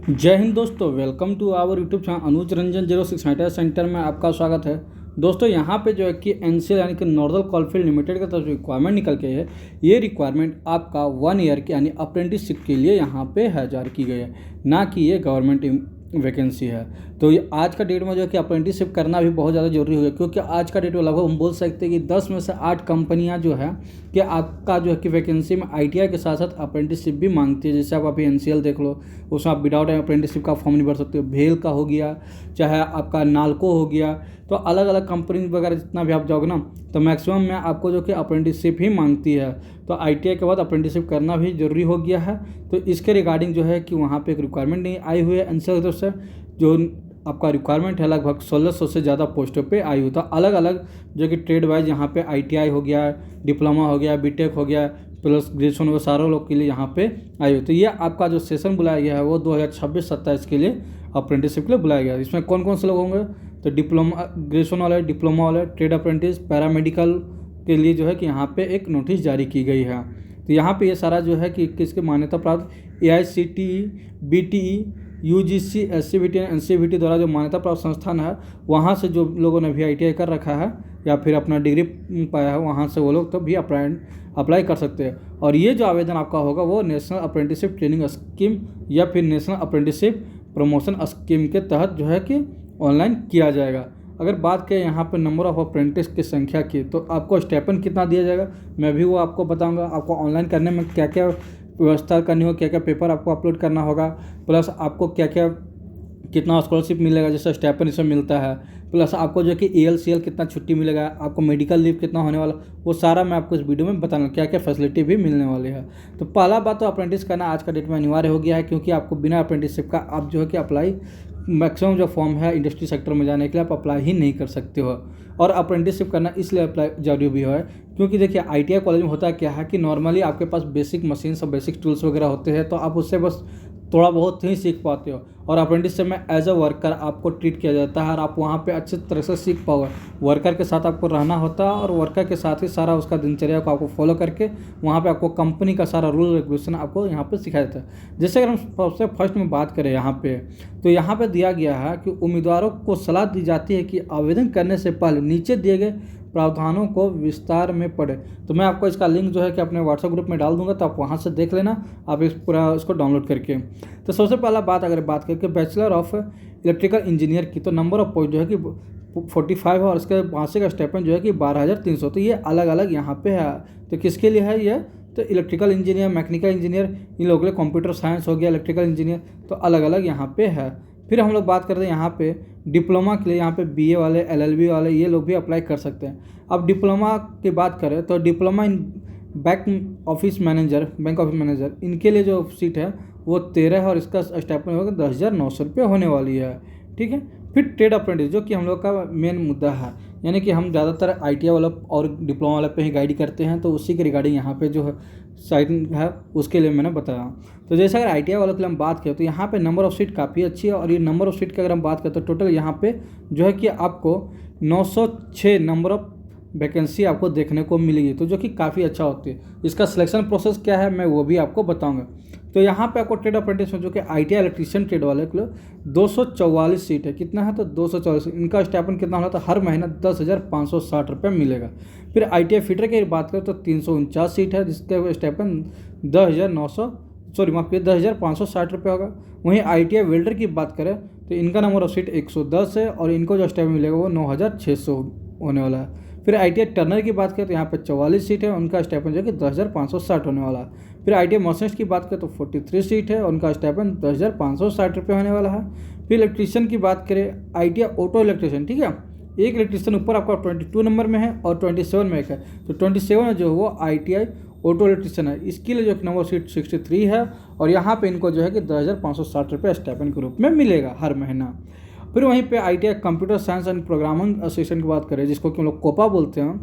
जय हिंद दोस्तों, welcome to our YouTube channel Anuj Ranjan 06 centre में आपका स्वागत है। दोस्तों यहाँ पे जो है कि एनसीएल यानी कि नॉर्दर्न कोलफील्ड लिमिटेड की तरफ रिक्वायरमेंट निकल के है। ये रिक्वायरमेंट आपका 1 ईयर की यानी अप्रेंटिसशिप के लिए यहाँ पे जारी की गई है, ना कि ये गवर्नमेंट वैकेंसी है। तो ये आज का डेट में जो है कि अप्रेंटिसशिप करना भी बहुत ज़्यादा जरूरी हो गया, क्योंकि आज का डेट में लगभग हम बोल सकते हैं कि 10 में से 8 कंपनियां जो है कि आपका जो है कि वैकेंसी में आईटीआई के साथ साथ अप्रेंटिसशिप भी मांगती है। जैसे आप अभी एनसीएल देख लो, उसमें आप विदाउट अप्रेंटिसशिप का फॉर्म नहीं भर सकते हो। भेल का हो गया, चाहे आपका नालको हो गया, तो अलग अलग कंपनी वगैरह जितना भी आप जाओगे ना, तो मैक्सिमम में आपको जो कि अप्रेंटिसशिप ही मांगती है। तो आईटीआई के बाद अप्रेंटिसशिप करना भी ज़रूरी हो गया है। तो इसके रिगार्डिंग जो है कि वहाँ पे एक रिक्वायरमेंट नहीं आई हुई है एनसीएल की तरफ से। जो आपका रिक्वायरमेंट है लगभग 1600 से ज़्यादा पोस्टों पे आई हुई। तो अलग अलग जो कि ट्रेड वाइज यहाँ पे आईटीआई हो गया, डिप्लोमा हो गया, बीटेक हो गया, प्लस ग्रेजुएशन वो सारे लोग के लिए यहाँ पे आई हुई। तो ये आपका जो सेशन बुलाया गया है वो 2026-27 के लिए अप्रेंटिसशिप के लिए बुलाया गया है। इसमें कौन कौन से लोग होंगे? तो डिप्लोमा ग्रेजुएशन वाले, डिप्लोमा वाले, ट्रेड अप्रेंटिस, पैरामेडिकल के लिए जो है कि यहाँ पे एक नोटिस जारी की गई है। तो यहाँ पे ये सारा जो है कि किसके मान्यता प्राप्त AICTE, BTE, UGC, SCVT, NCVT द्वारा जो मान्यता प्राप्त संस्थान है, वहाँ से जो लोगों ने भी ITI कर रखा है या फिर अपना डिग्री पाया है, वहाँ से वो लोग तो भी अप्लाई कर सकते हैं। और ये जो आवेदन आपका होगा वो नेशनल अप्रेंटिसशिप ट्रेनिंग स्कीम या फिर नेशनल अप्रेंटिसशिप प्रमोशन स्कीम के तहत जो है कि ऑनलाइन किया जाएगा। अगर बात करें यहाँ पर नंबर ऑफ अप्रेंटिस की संख्या की, तो आपको स्टाइपेंड कितना दिया जाएगा मैं भी वो आपको बताऊँगा। आपको ऑनलाइन करने में क्या क्या व्यवस्था करनी हो, क्या क्या पेपर आपको अपलोड करना होगा, प्लस आपको क्या क्या कितना स्कॉलरशिप मिलेगा, जैसे स्टाइपेंड इसमें मिलता है, प्लस आपको जो कि ALCL कितना छुट्टी मिलेगा, आपको मेडिकल लीव कितना होने वाला, वो सारा मैं आपको इस वीडियो में बताऊंगा क्या क्या फैसिलिटी भी मिलने वाली है। तो पहला बात तो अप्रेंटिस करना आज का डेट में अनिवार्य हो गया है, क्योंकि आपको बिना अप्रेंटिसशिप का आप जो है कि अप्लाई मैक्सिमम जो फॉर्म है इंडस्ट्री सेक्टर में जाने के लिए आप अप्लाई ही नहीं कर सकते हो। और अप्रेंटिसशिप करना इसलिए अप्लाई जरूरी भी है क्योंकि देखिए ITI कॉलेज में होता क्या है कि नॉर्मली आपके पास बेसिक मशीन्स और बेसिक टूल्स वगैरह होते हैं, तो आप उससे बस थोड़ा बहुत ही सीख पाते हो। और अप्रेंटिसशिप में एज अ वर्कर आपको ट्रीट किया जाता है और आप वहाँ पे अच्छे तरह से सीख पाओगे। वर्कर के साथ आपको रहना होता है और वर्कर के साथ ही सारा उसका दिनचर्या को आपको फॉलो करके वहाँ पे आपको कंपनी का सारा रूल रेगुलेशन आपको यहाँ पे सिखाया जाता है। जैसे अगर हम सबसे फर्स्ट में बात करें यहाँ पे, तो यहाँ पे दिया गया है कि उम्मीदवारों को सलाह दी जाती है कि आवेदन करने से पहले नीचे दिए गए प्रावधानों को विस्तार में पढ़े। तो मैं आपको इसका लिंक जो है कि अपने व्हाट्सएप ग्रुप में डाल दूंगा, तो आप वहाँ से देख लेना, आप इस पूरा इसको डाउनलोड करके। तो सबसे पहला बात अगर बात करके बैचलर ऑफ इलेक्ट्रिकल इंजीनियर की, तो नंबर ऑफ पोस्ट जो है कि 45 है और इसके मासिक का स्टाइपेंड जो है कि 12,300। तो ये अलग अलग यहाँ पे है। तो किसके लिए है ये? तो इलेक्ट्रिकल इंजीनियर, मैकेनिकल इंजीनियर, इन लोगों के लिए कंप्यूटर साइंस हो गया, इलेक्ट्रिकल इंजीनियर, तो अलग अलग यहाँ पे है। फिर हम लोग बात करते हैं यहाँ पे डिप्लोमा के लिए, यहाँ पे BA वाले, LLB वाले, ये लोग भी अप्लाई कर सकते हैं। अब डिप्लोमा की बात करें तो diploma in bank office manager, इनके लिए जो सीट है वो 13 है और इसका स्टाइपेंड होगा 10,900 रुपये होने वाली है। ठीक है। फिर ट्रेड अप्रेंटिस, जो कि हम लोग का मेन मुद्दा है, यानी कि हम ज़्यादातर ITI वाला और डिप्लोमा वाला पे ही गाइड करते हैं, तो उसी के रिगार्डिंग यहाँ पे जो है साइट है उसके लिए मैंने बताया। तो जैसे अगर ITI वालों के लिए हम बात करें तो यहाँ पे नंबर ऑफ सीट काफ़ी अच्छी है। और ये नंबर ऑफ सीट की अगर हम बात करें तो टोटल यहाँ पे जो है कि आपको 906 नंबर ऑफ वैकेंसी आपको देखने को मिलेगी, तो जो कि काफ़ी अच्छा होती है। इसका सिलेक्शन प्रोसेस क्या है मैं वो भी आपको बताऊंगा। तो यहाँ पे आपको ट्रेड अप्रेंटिस में जो कि ITI इलेक्ट्रीशियन ट्रेड वाले के लिए 244 सीट है। कितना है? तो 244। इनका स्टाइपेंड कितना होता है? हर महीना 10,560 रुपये मिलेगा। फिर ITI फिटर की बात करें तो 349 सीट है, जिसके स्टाइपेंड 10,560 रुपये होगा। वहीं ITI वेल्डर की बात करें तो इनका नंबर ऑफ सीट 110 है और इनको जो स्टाइपेंड मिलेगा वो 9,600 होने वाला है। फिर ITI टर्नर की बात करें तो यहाँ पे 44 सीट है, उनका स्टाइपेंड जो कि 10,560 होने वाला है। फिर ITI मशीनिस्ट की बात करें तो 43 सीट है, उनका स्टाइपेंड 10,560 रुपये होने वाला है। फिर इलेक्ट्रीशियन की बात करें ITI ऑटो इलेक्ट्रीशियन, ठीक है, एक इलेक्ट्रीशियन ऊपर आपका 22 नंबर में है और 27 में एक है। तो 27 में जो वो ITI ऑटो इलेक्ट्रीशियन है, इसके लिए जो कि नंबर सीट 63 है और यहाँ पे इनको जो है कि 10,560 रुपये स्टाइपेंड के रूप में मिलेगा हर महीना। फिर वहीं पे ITI computer science and programming assistant की बात करें, जिसको कि हम लोग कोपा बोलते हैं,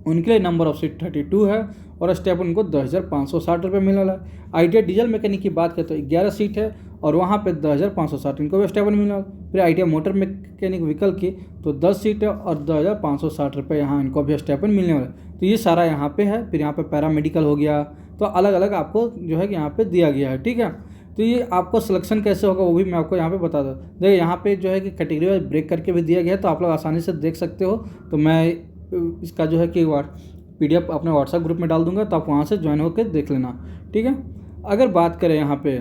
उनके लिए नंबर ऑफ सीट 32 है और स्टाइपेंड उनको 10,560 रुपये मिलने वाला है। ITI डीजल मैकेनिक की बात करें तो 11 सीट है और वहाँ पे 10,560 इनको भी स्टाइपेंड मिलने वाला है। फिर ITI मोटर मैकेनिक व्हीकल की तो 10 सीट है और 10,560 रुपये यहाँ इनको भी स्टाइपेंड मिलने वाला है। तो ये सारा यहाँ पे है। फिर यहाँ पे पैरामेडिकल हो गया, तो अलग अलग आपको जो है कि यहाँ पे दिया गया है। ठीक है। तो ये आपको सिलेक्शन कैसे होगा वो भी मैं आपको यहाँ पे बता दूँ। देखिए यहाँ पे जो है कि कैटेगरी वाइज ब्रेक करके भी दिया गया है, तो आप लोग आसानी से देख सकते हो। तो मैं इसका जो है कि PDF अपने व्हाट्सएप ग्रुप में डाल दूंगा, तो आप वहाँ से ज्वाइन होकर देख लेना, ठीक है। अगर बात करें यहाँ पे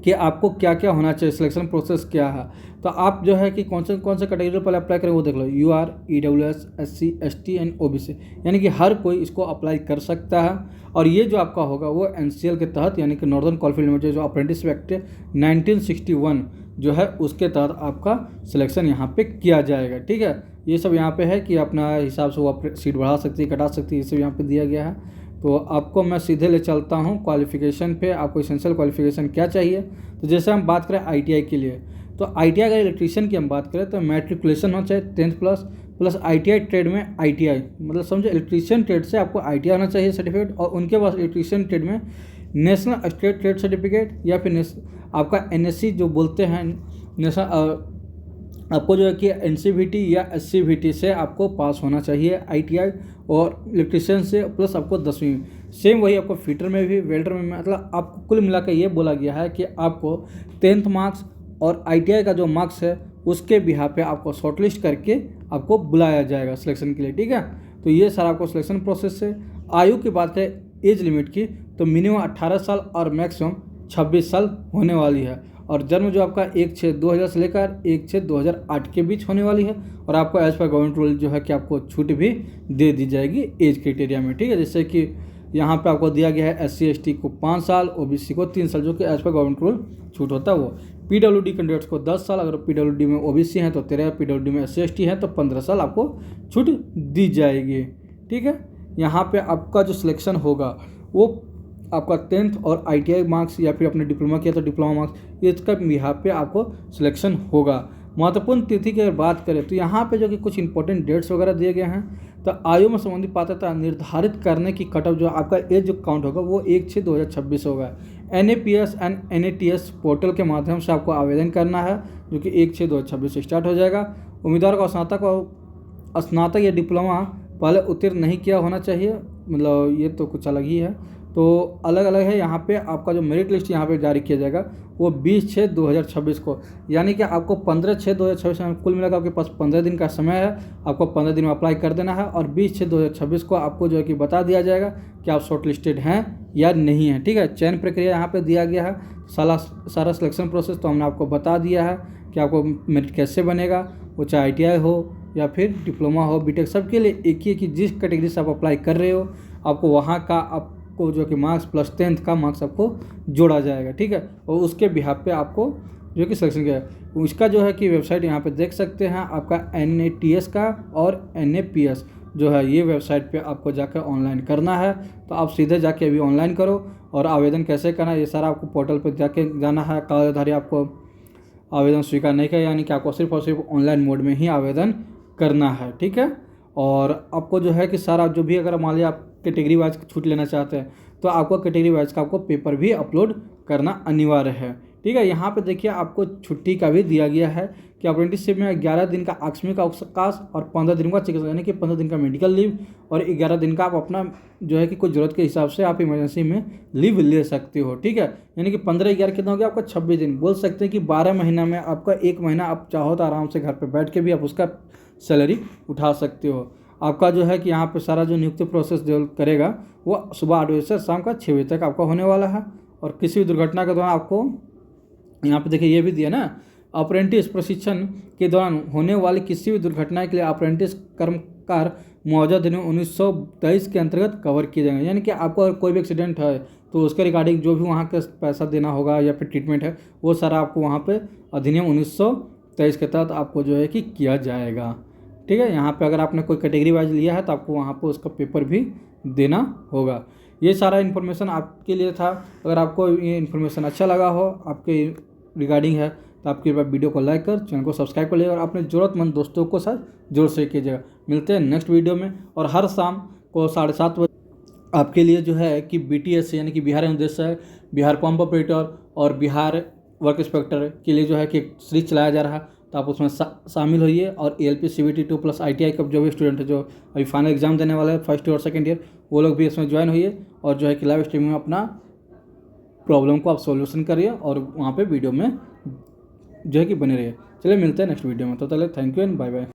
कि आपको क्या क्या होना चाहिए, सिलेक्शन प्रोसेस क्या है, तो आप जो है कि कौन से कैटेगरी पर अप्लाई करें वो देख लो। UR, EWS, SC, ST and OBC, यानी कि हर कोई इसको अप्लाई कर सकता है। और ये जो आपका होगा वो NCL के तहत, यानी कि नॉर्दर्न कोलफील्ड लिमिटेड जो अप्रेंटिस एक्ट 1961 जो है उसके तहत आपका सिलेक्शन यहाँ पे किया जाएगा, ठीक है। ये सब यहाँ पे है कि अपना हिसाब से वो सीट बढ़ा सकती है, कटा सकती है, ये सब यहाँ पे दिया गया है। तो आपको मैं सीधे ले चलता हूँ क्वालिफिकेशन पे। आपको एसेंशियल क्वालिफिकेशन क्या चाहिए, तो जैसे हम बात करें ITI के लिए, तो ITI अगर इलेक्ट्रीशियन की हम बात करें तो मैट्रिकुलेशन होना चाहिए 10th प्लस ITI ट्रेड में ITI, मतलब समझो इलेक्ट्रीशियन ट्रेड से आपको ITI होना चाहिए सर्टिफिकेट, और उनके पास इलेक्ट्रीशियन ट्रेड में नेशनल स्टेट ट्रेड सर्टिफिकेट या फिर आपका NSC जो बोलते हैं नेशनल, आपको जो है कि NCVT या SCVT से आपको पास होना चाहिए ITI, और इलेक्ट्रीशियन से प्लस आपको 10वीं। सेम वही आपको फिटर में भी, वेल्डर में, मतलब आपको कुल मिलाकर ये बोला गया है कि आपको 10th मार्क्स और ITI का जो मार्क्स है उसके बिहार पे आपको शॉर्टलिस्ट करके आपको बुलाया जाएगा सिलेक्शन के लिए, ठीक है। तो ये सारा आपको सिलेक्शन प्रोसेस है। आयु की बात करें एज लिमिट की, तो मिनिमम 18 साल और मैक्सिमम 26 साल होने वाली है। और जन्म जो आपका 1/6/2000 से लेकर 1/6/2008 के बीच होने वाली है। और आपको एज पर गवर्नमेंट रूल जो है कि आपको छूट भी दे दी जाएगी एज क्राइटेरिया में, ठीक है। जैसे कि यहाँ पे आपको दिया गया है SC ST को 5 साल, OBC को 3 साल, जो कि एज पर गवर्नमेंट रूल छूट होता है वो। PWD कैंडिडेट्स को 10 साल, अगर PWD में OBC हैं तो 13, PWD में SC ST है तो 15 साल आपको छूट दी जाएगी, ठीक है। यहाँ पे आपका जो सिलेक्शन होगा वो आपका 10th और ITI मार्क्स या फिर आपने डिप्लोमा किया तो डिप्लोमा मार्क्स, इसका बिहार पे आपको सिलेक्शन होगा। महत्वपूर्ण तिथि की अगर बात करें तो यहाँ पे जो कि कुछ इंपॉर्टेंट डेट्स वगैरह दिए गए हैं। तो आयु में संबंधित पात्रता निर्धारित करने की कटअप जो आपका एज जो काउंट होगा वो 1/6/2026 होगा। NAPS एंड NATS पोर्टल के माध्यम से आपको आवेदन करना है, जो कि 1/6/2026 से स्टार्ट हो जाएगा। उम्मीदवार को स्नातक या डिप्लोमा पहले उत्तीर्ण नहीं किया होना चाहिए, मतलब ये तो कुछ अलग ही है, तो अलग अलग है। यहाँ पे आपका जो मेरिट लिस्ट यहाँ पे जारी किया जाएगा वो 20/6/2026 को, यानी कि आपको 15/6/2026 में कुल मिलाकर आपके पास 15 दिन का समय है। आपको 15 दिन में अप्लाई कर देना है, और 20/6/2026 को आपको जो है कि बता दिया जाएगा कि आप शॉर्ट लिस्टेड हैं या नहीं है, ठीक है। चयन प्रक्रिया यहाँ पे दिया गया है, सारा सिलेक्शन प्रोसेस तो हमने आपको बता दिया है कि आपको मेरिट कैसे बनेगा, वो चाहे ITI हो या फिर डिप्लोमा हो, BTech, सबके लिए एक ही है कि जिस कैटेगरी से आप अप्लाई कर रहे हो आपको वहाँ का आपको जो कि मार्क्स प्लस 10th का मार्क्स आपको जोड़ा जाएगा, ठीक है। और उसके बिहाफ पे आपको जो कि सिलेक्शन किया है उसका जो है कि वेबसाइट यहाँ पे देख सकते हैं, आपका NATS का और NAPS जो है ये वेबसाइट पे आपको जाकर ऑनलाइन करना है। तो आप सीधे जाके अभी ऑनलाइन करो, और आवेदन कैसे करना है ये सारा आपको पोर्टल पर जाके जाना है। कागजाधारी आपको आवेदन स्वीकार नहीं किया, यानी कि आपको सिर्फ और सिर्फ ऑनलाइन मोड में ही आवेदन करना है, ठीक है। और आपको जो है कि सारा जो भी, अगर मान लिया आप कैटेगरी वाइज छूट लेना चाहते हैं तो आपको कैटेगरी वाइज का आपको पेपर भी अपलोड करना अनिवार्य है, ठीक है। यहाँ पे देखिए आपको छुट्टी का भी दिया गया है कि अप्रेंटिसशिप में 11 दिन का आकस्मिक अवकाश और 15 दिन का चिकित्सा, यानी कि 15 दिन का मेडिकल लीव और 11 दिन का आप अपना जो है कि कुछ ज़रूरत के हिसाब से आप इमरजेंसी में लीव ले सकते हो, ठीक है। यानी कि 15-11 कितना हो गया आपका 26 दिन। बोल सकते हैं कि 12 महीना में आपका 1 महीना आप चाहो तो आराम से घर पर बैठ के भी आप उसका सैलरी उठा सकते हो। आपका जो है कि यहाँ पे सारा जो नियुक्ति प्रोसेस जो करेगा वो सुबह 8 बजे से शाम का 6 बजे तक आपका होने वाला है। और किसी भी दुर्घटना के दौरान आपको यहाँ पे देखिए ये भी दिया ना, अप्रेंटिस प्रशिक्षण के दौरान होने वाली किसी भी दुर्घटना के लिए अप्रेंटिस कर्मकार मुआवजा दिन 1923 के अंतर्गत कवर किए जाएंगे। यानी कि आपको अगर कोई भी एक्सीडेंट है तो उसके रिगार्डिंग जो भी वहाँ का पैसा देना होगा या फिर ट्रीटमेंट है वो सारा आपको वहाँ पे अधिनियम 1923 के तहत आपको जो है कि किया जाएगा, ठीक है। यहाँ पे अगर आपने कोई कैटेगरी वाइज लिया है तो आपको वहाँ पे उसका पेपर भी देना होगा। ये सारा इन्फॉर्मेशन आपके लिए था। अगर आपको ये इन्फॉर्मेशन अच्छा लगा हो आपके रिगार्डिंग है तो आपके वीडियो को लाइक कर चैनल को सब्सक्राइब कर लीजिएगा और अपने ज़रूरतमंद दोस्तों को साथ जोड़ से कीजिएगा। मिलते हैं नेक्स्ट वीडियो में। और हर शाम को 7:30 बजे आपके लिए जो है कि BTS यानी कि बिहार अनुदेशक, बिहार पंप ऑपरेटर और बिहार वर्क इंस्पेक्टर के लिए जो है कि सीरीज चलाया जा रहा है, तो आप उसमें शामिल होइए। और ALP CBT 2 प्लस ITI का जो भी स्टूडेंट है जो अभी फाइनल एग्जाम देने वाले हैं फर्स्ट ईयर और सेकंड ईयर, वो लोग भी इसमें ज्वाइन होइए और जो है कि लाइव स्ट्रीमिंग में अपना प्रॉब्लम को आप सॉल्यूशन करिए और वहाँ पे वीडियो में जो है कि बने रहिए। चलिए मिलते हैं नेक्स्ट वीडियो में, तो चलिए thank you and bye bye.